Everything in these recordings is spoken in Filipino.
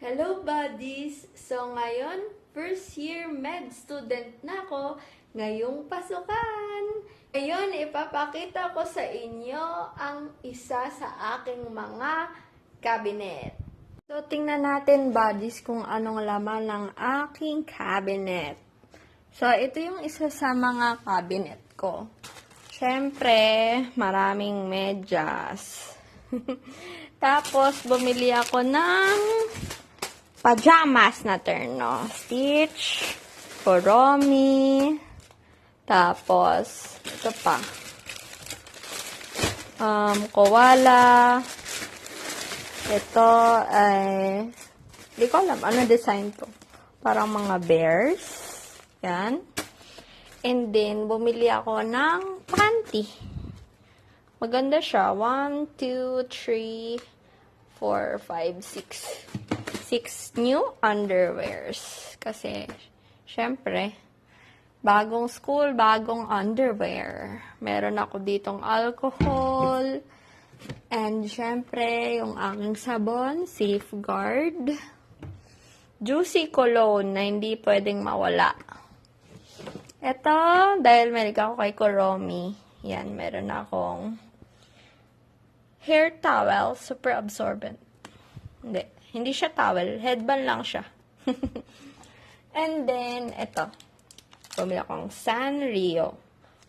Hello buddies! So ngayon, first year med student na ako ngayong pasukan. Ngayon, ipapakita ko sa inyo ang isa sa aking mga cabinet. So tingnan natin buddies kung anong laman ng aking cabinet. So ito yung isa sa mga cabinet ko. Siyempre, maraming medyas. Tapos, bumili ako ng pajamas na terno. Stitch, Kuromi, tapos, ito pa. Koala. Ito ay, di ko alam, ano design to. Parang mga bears. Yan. And then, bumili ako ng panty. Maganda siya. 1, 2, 3, 4, 5, 6. 6 new underwears. Kasi, syempre, bagong school, bagong underwear. Meron ako ditong alcohol. And, syempre, yung aking sabon, Safeguard. Juicy cologne na hindi pwedeng mawala. Ito, dahil meron ako kay Kuromi. Yan, meron akong hair towel, super absorbent. Hindi siya towel, headband lang siya. And then, ito. Bumili akong Sanrio.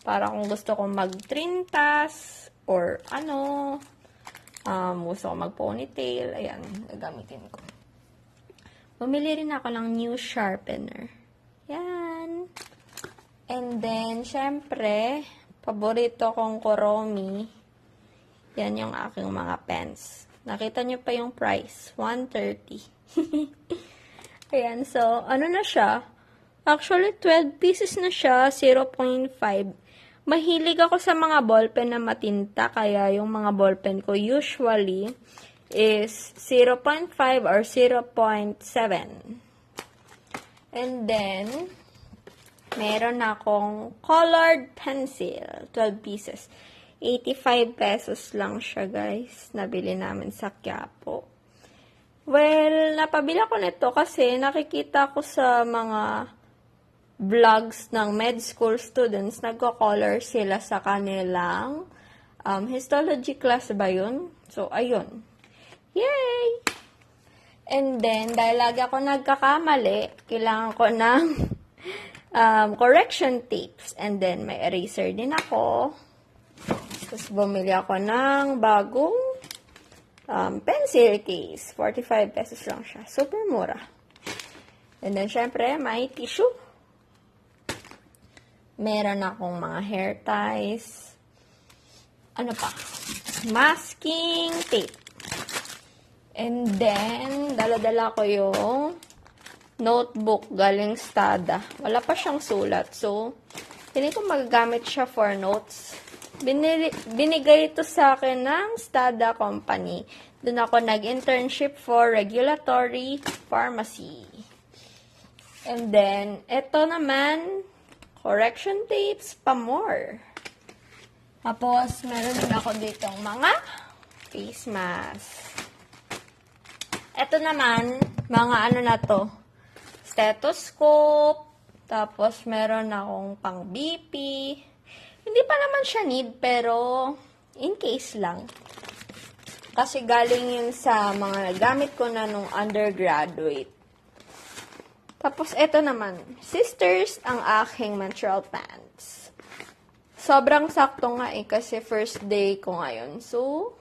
Para kung gusto kong mag-trintas, or ano, gusto kong mag-ponytail, ayan, gagamitin ko. Bumili rin ako ng new sharpener. Yan. And then, syempre, paborito kong Kuromi. Yan yung aking mga pens. Nakita nyo pa yung price. 130. Ayan. So, ano na siya? Actually, 12 pieces na siya. 0.5. Mahilig ako sa mga ballpen na matinta. Kaya yung mga ballpen ko usually is 0.5 or 0.7. And then, meron akong colored pencil. 12 pieces. 85 pesos lang siya, guys. Nabili namin sa Quiapo. Well, napabili ko nito kasi nakikita ko sa mga vlogs ng med school students, nagko-color sila sa kanilang histology class ba yun? So, ayun. Yay! And then, dahil lagi ako nagkakamali, kailangan ko ng correction tapes. And then, may eraser din ako. Tapos, bumili ako ng bagong pencil case. 45 pesos lang siya. Super mura. And then, syempre, may tissue. Meron akong mga hair ties. Ano pa? Masking tape. And then, dala-dala ko yung notebook galing Stada. Wala pa siyang sulat. So, hindi ko magagamit siya for notes. Binigay ito sa akin ng Stada Company. Doon ako nag-internship for regulatory pharmacy. And then, ito naman, correction tapes pa more. Tapos, meron din ako ditong mga face mask. Ito naman, mga ano na to, stethoscope, tapos meron akong pang BP. Hindi pa naman siya need, pero in case lang. Kasi galing yun sa mga nagamit ko na nung undergraduate. Tapos ito naman, sisters, ang aking menstrual pants. Sobrang sakto nga kasi first day ko ngayon. So,